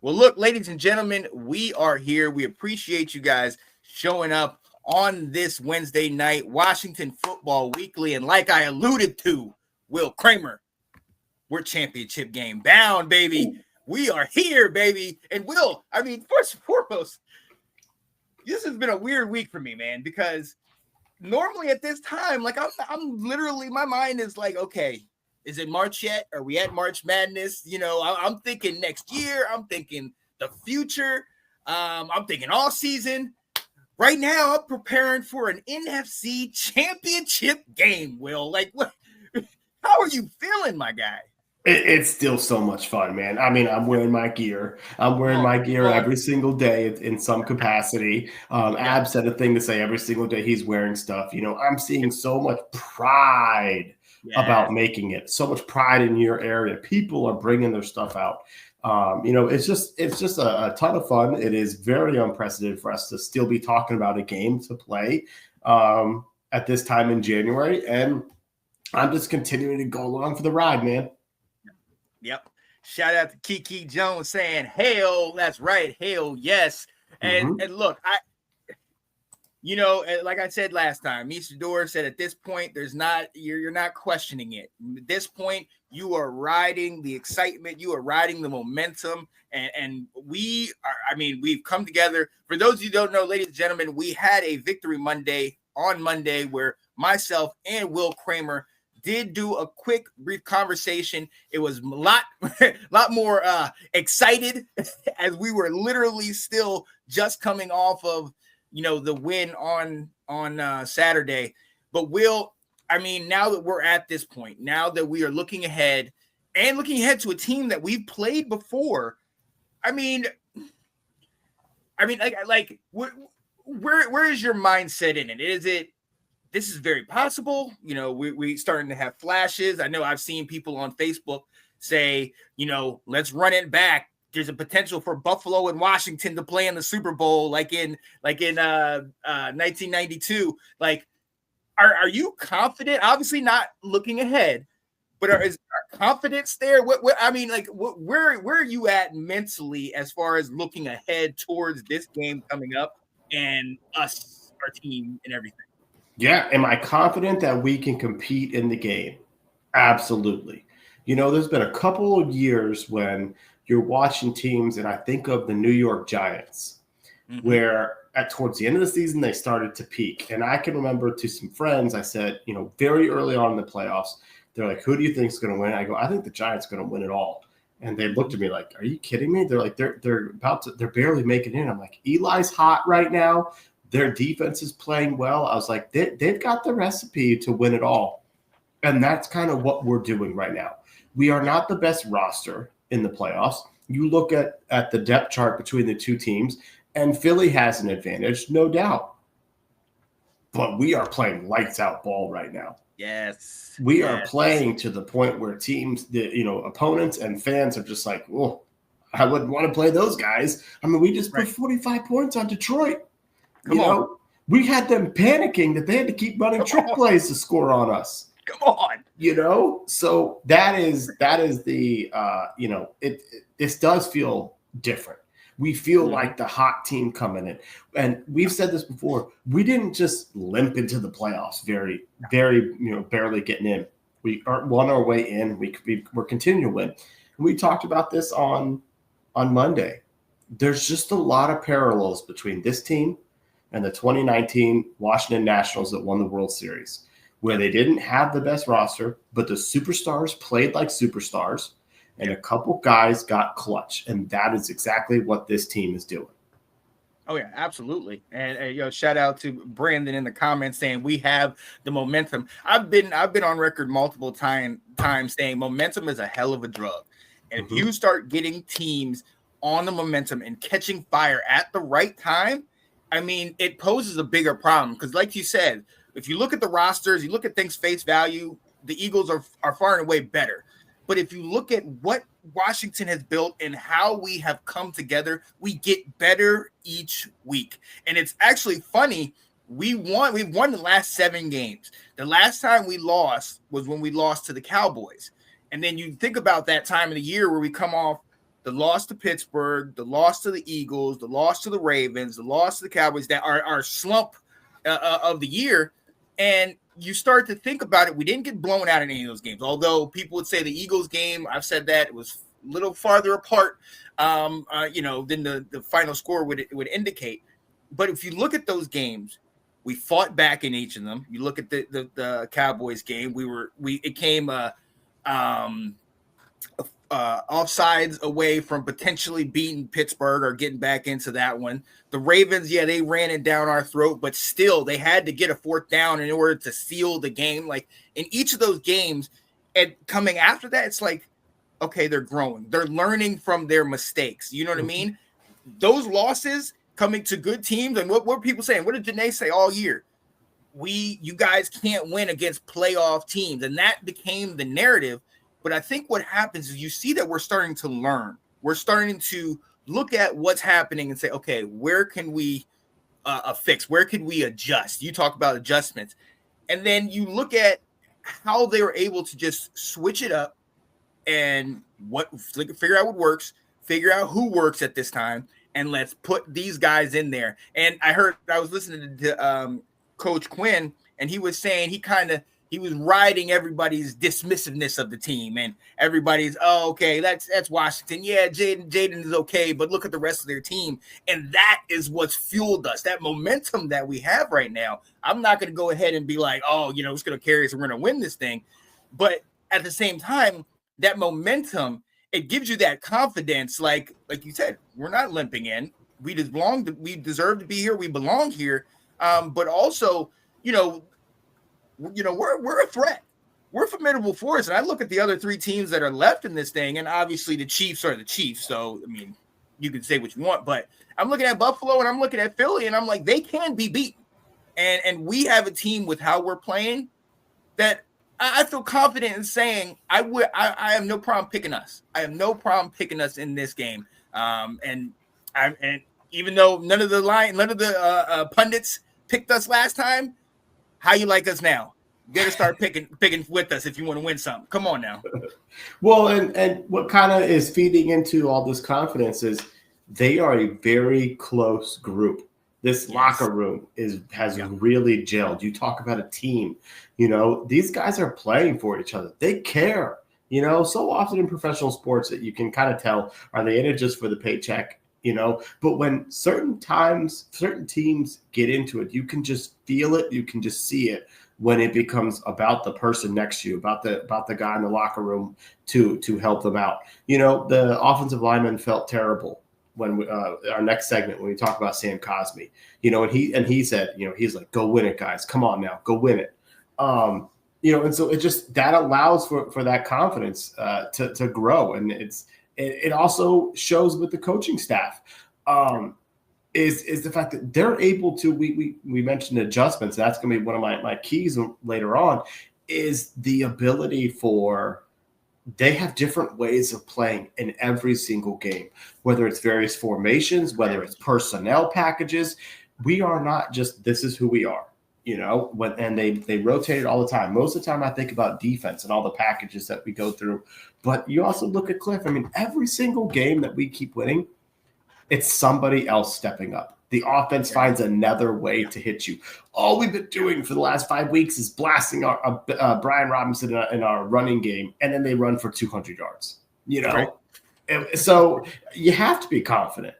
Well, look, ladies and gentlemen, we are here. We appreciate you guys showing up on this Wednesday night, Washington Football Weekly. And like I alluded to, Will Kramer, we're championship game bound, baby. We are here, baby. And Will, I mean, first and foremost, this has been a weird week for me, man, because normally at this time, like I'm literally, my mind is like, okay, is it March yet? Are we at March Madness? You know, I'm thinking next year. I'm thinking the future. I'm thinking all season. Right now, I'm preparing for an NFC championship game, Will. Like, what? How are you feeling, my guy? It's still so much fun, man. I mean, I'm wearing my gear. I'm wearing my gear every single day in some capacity. Ab said a thing to say every single day he's wearing stuff. You know, I'm seeing so much pride about making it. So much pride in your area. People are bringing their stuff out. You know, it's just a ton of fun. It is very unprecedented for us to still be talking about a game to play at this time in January, and I'm just continuing to go along for the ride, man. Yep. Shout out to Kiki Jones saying, "Hell, that's right, hell yes." And look, you know, like I said last time, Mr. Dor said at this point, you're not questioning it. At this point, you are riding the excitement, you are riding the momentum, and we are, I mean, we've come together. For those of you who don't know, ladies and gentlemen, we had a Victory Monday on Monday where myself and Will Kramer did do a quick, brief conversation. It was a lot more excited as we were literally still just coming off of, you know, the win on Saturday. But Will, I mean, now that we're at this point, now that we are looking ahead to a team that we've played before, I mean, like where is your mindset in it? Is it, this is very possible? You know, we starting to have flashes. I know I've seen people on Facebook say, you know, let's run it back. There's a potential for Buffalo and Washington to play in the Super Bowl, like in 1992. Like, are you confident? Obviously, not looking ahead, but is our confidence there? What I mean, like, where are you at mentally as far as looking ahead towards this game coming up and us, our team, and everything? Yeah. Am I confident that we can compete in the game? Absolutely. You know, there's been a couple of years when you're watching teams, and I think of the New York Giants, where towards the end of the season, they started to peak. And I can remember to some friends, I said, you know, very early on in the playoffs, they're like, who do you think is going to win? I go, I think the Giants are going to win it all. And they looked at me like, are you kidding me? They're like, they're barely making it in. I'm like, Eli's hot right now. Their defense is playing well. I was like, they've got the recipe to win it all. And that's kind of what we're doing right now. We are not the best roster in the playoffs. You look at the depth chart between the two teams, and Philly has an advantage, no doubt. But we are playing lights out ball right now. Yes. We are playing to the point where teams, opponents and fans are just like, oh, I wouldn't want to play those guys. I mean, we just put 45 points on Detroit. Come on. We had them panicking that they had to keep running trick plays to score on us. Come on. You know, so that is the this does feel different. We feel like the hot team coming in. And we've said this before. We didn't just limp into the playoffs very, very, barely getting in. We won our way in. We're continuing to win. And we talked about this on Monday. There's just a lot of parallels between this team and the 2019 Washington Nationals that won the World Series, where they didn't have the best roster, but the superstars played like superstars, and a couple guys got clutch. And that is exactly what this team is doing. Oh, yeah, absolutely. And shout out to Brandon in the comments saying we have the momentum. I've been on record multiple times saying momentum is a hell of a drug. And if you start getting teams on the momentum and catching fire at the right time, I mean, it poses a bigger problem. Because like you said, if you look at the rosters, you look at things face value, the Eagles are far and away better. But if you look at what Washington has built and how we have come together, we get better each week. And it's actually funny. We've won the last 7 games. The last time we lost was when we lost to the Cowboys. And then you think about that time of the year where we come off the loss to Pittsburgh, the loss to the Eagles, the loss to the Ravens, the loss to the Cowboys that are our slump of the year. And you start to think about it. We didn't get blown out in any of those games, although people would say the Eagles game, I've said that, it was a little farther apart, than the final score would indicate. But if you look at those games, we fought back in each of them. You look at the Cowboys game, it came offsides away from potentially beating Pittsburgh or getting back into that one. The Ravens, they ran it down our throat, but still they had to get a fourth down in order to seal the game. Like in each of those games, and coming after that, it's like, okay, they're growing. They're learning from their mistakes. You know what I mean? Those losses coming to good teams, and what were people saying? What did Janae say all year? You guys can't win against playoff teams, and that became the narrative. But I think what happens is you see that we're starting to learn. We're starting to look at what's happening and say, okay, where can we fix? Where can we adjust? You talk about adjustments. And then you look at how they were able to just switch it up and figure out what works, figure out who works at this time, and let's put these guys in there. And I was listening to Coach Quinn, and he was saying he was riding everybody's dismissiveness of the team, and everybody's, okay, that's Washington. Yeah, Jaden is okay, but look at the rest of their team. And that is what's fueled us, that momentum that we have right now. I'm not going to go ahead and be like, it's going to carry us and we're going to win this thing. But at the same time, that momentum, it gives you that confidence. Like you said, we're not limping in. We deserve to be here. We belong here. But also, we're a threat. We're a formidable force. And I look at the other three teams that are left in this thing, and obviously the Chiefs are the Chiefs. So, I mean, you can say what you want, but I'm looking at Buffalo and I'm looking at Philly, and I'm like, they can be beaten. And we have a team with how we're playing that I feel confident in saying I have no problem picking us. I have no problem picking us in this game. And even though none of the pundits picked us last time, how you like us now? You got to start picking with us if you want to win something. Come on now. Well, and what kind of is feeding into all this confidence is they are a very close group. This locker room has really gelled. You talk about a team, these guys are playing for each other. They care, so often in professional sports that you can kind of tell, are they in it just for the paycheck? But when certain teams get into it, you can just feel it. You can just see it when it becomes about the person next to you, about the guy in the locker room to help them out. The offensive lineman felt terrible when our next segment, when we talk about Sam Cosmi, and he said, he's like, go win it, guys. Come on now, go win it. And so it just, that allows for that confidence to grow. And it also shows with the coaching staff is the fact that they're able to, we mentioned adjustments. That's going to be one of my keys later on, is the ability for, they have different ways of playing in every single game, whether it's various formations, whether it's personnel packages. We are not just, this is who we are, and they rotate it all the time. Most of the time I think about defense and all the packages that we go through, but you also look at Cliff. I mean, every single game that we keep winning, it's somebody else stepping up. The offense finds another way to hit you. All we've been doing for the last 5 weeks is blasting our Brian Robinson in our running game, and then they run for 200 yards. Right. So you have to be confident.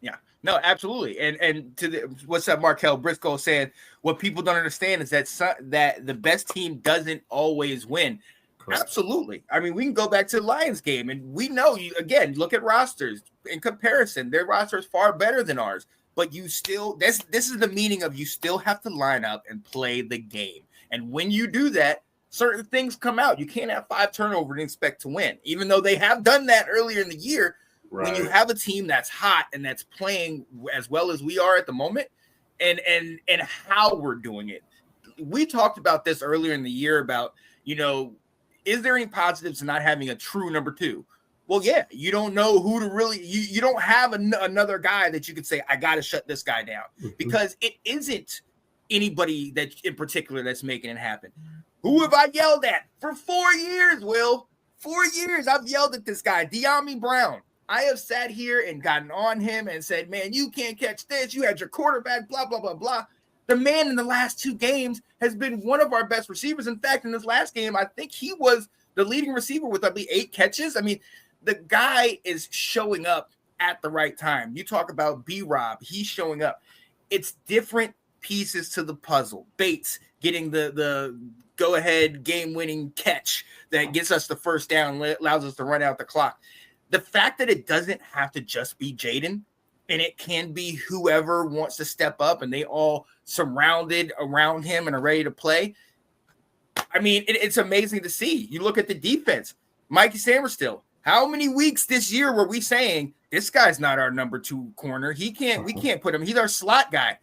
Yeah, no, absolutely. And what's that Markel Briscoe saying? What people don't understand is that the best team doesn't always win. Correct. Absolutely. I mean, we can go back to the Lions game, and we know, look at rosters. In comparison, their roster is far better than ours. But you still, this is the meaning of, you still have to line up and play the game. And when you do that, certain things come out. You can't have 5 turnovers and expect to win, even though they have done that earlier in the year. Right. When you have a team that's hot and that's playing as well as we are at the moment, and how we're doing it. We talked about this earlier in the year about, is there any positives to not having a true number 2? Well, yeah, you don't know who to really, you don't have another guy that you could say, I got to shut this guy down, because it isn't anybody that in particular that's making it happen. Who have I yelled at for 4 years, Will? 4 years I've yelled at this guy, De'Ami Brown. I have sat here and gotten on him and said, man, you can't catch this. You had your quarterback, blah, blah, blah, blah. The man in the last 2 games has been one of our best receivers. In fact, in this last game, I think he was the leading receiver with, I believe, 8 catches. I mean, the guy is showing up at the right time. You talk about B-Rob, he's showing up. It's different pieces to the puzzle. Bates getting the go-ahead game-winning catch that gets us the first down, allows us to run out the clock. The fact that it doesn't have to just be Jaden, and it can be whoever wants to step up, and they all surrounded around him and are ready to play. I mean, it's amazing to see. You look at the defense. Mikey Samerstill. How many weeks this year were we saying this guy's not our number 2 corner? We can't put him. He's our slot guy.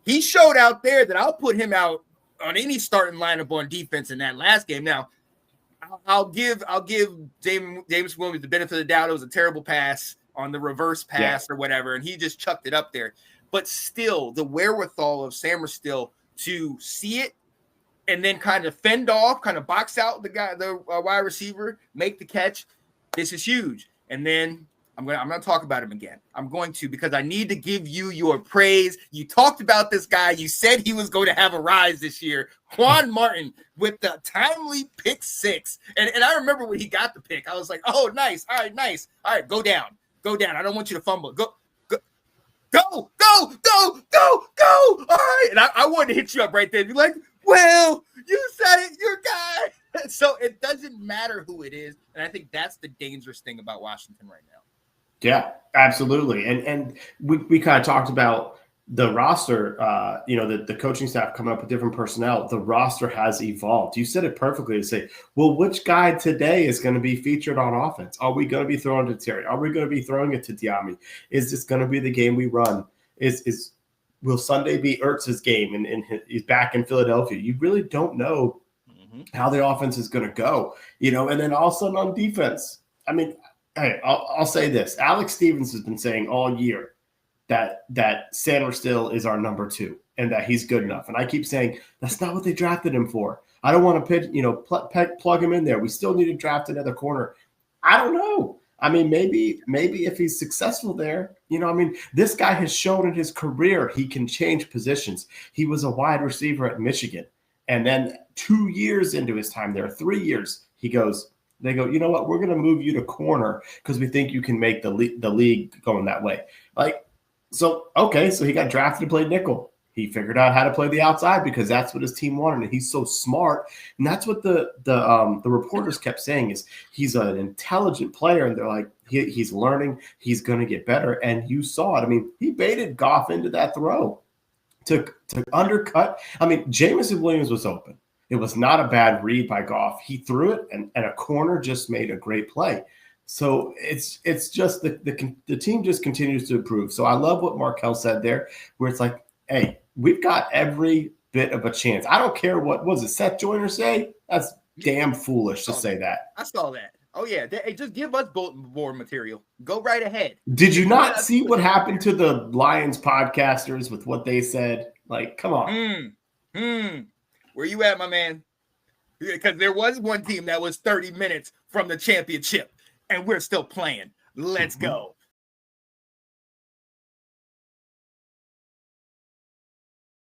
He showed out there that I'll put him out on any starting lineup on defense in that last game. Now, I'll give James Williams the benefit of the doubt. It was a terrible pass on the reverse pass or whatever, and he just chucked it up there. But still, the wherewithal of Samerstill to see it and then kind of fend off, kind of box out the wide receiver, make the catch. This is huge. And then I'm gonna talk about him again. I'm going to, because I need to give you your praise. You talked about this guy. You said he was going to have a rise this year. Quan Martin with the timely pick 6. And I remember when he got the pick, I was like, oh, nice. All right, nice. All right, go down. I don't want you to fumble. Go. All right. And I wanted to hit you up right there. Be like, well, you said it, your guy. So it doesn't matter who it is. And I think that's the dangerous thing about Washington right now. Yeah, absolutely. And we kind of talked about the roster, the coaching staff coming up with different personnel. The roster has evolved. You said it perfectly to say, well, which guy today is going to be featured on offense? Are we going to be throwing to Terry? Are we going to be throwing it to Diami? Is this going to be the game we run? Will Sunday be Ertz's game and he's back in Philadelphia? You really don't know how the offense is going to go, and then all of a sudden on defense. I mean, hey, I'll say this. Alex Stevens has been saying all year that Samerstill is our number 2 and that he's good enough. And I keep saying that's not what they drafted him for. I don't want to plug him in there. We still need to draft another corner. I don't know. I mean, maybe if he's successful there, this guy has shown in his career he can change positions. He was a wide receiver at Michigan. And then 2 years into his time there, 3 years, they go, you know what? We're going to move you to corner because we think you can make the league going that way. So he got drafted to play nickel. He figured out how to play the outside because that's what his team wanted. And he's so smart. And that's what the reporters kept saying is he's an intelligent player. And they're like, he's learning. He's going to get better. And you saw it. I mean, he baited Goff into that throw to undercut. I mean, Jameson Williams was open. It was not a bad read by Goff. He threw it, and a corner just made a great play. So it's just the team just continues to improve. So I love what Markel said there, where it's like, hey, we've got every bit of a chance. I don't care what was it Seth Joyner say? That's damn foolish to say that. I saw that. Oh yeah, hey, just give us bulletin board material. Go right ahead. Did you not see what happened to the Lions podcasters with what they said? Like, come on. Where you at, my man? Because there was one team that was 30 minutes from the championship, and we're still playing. Let's go.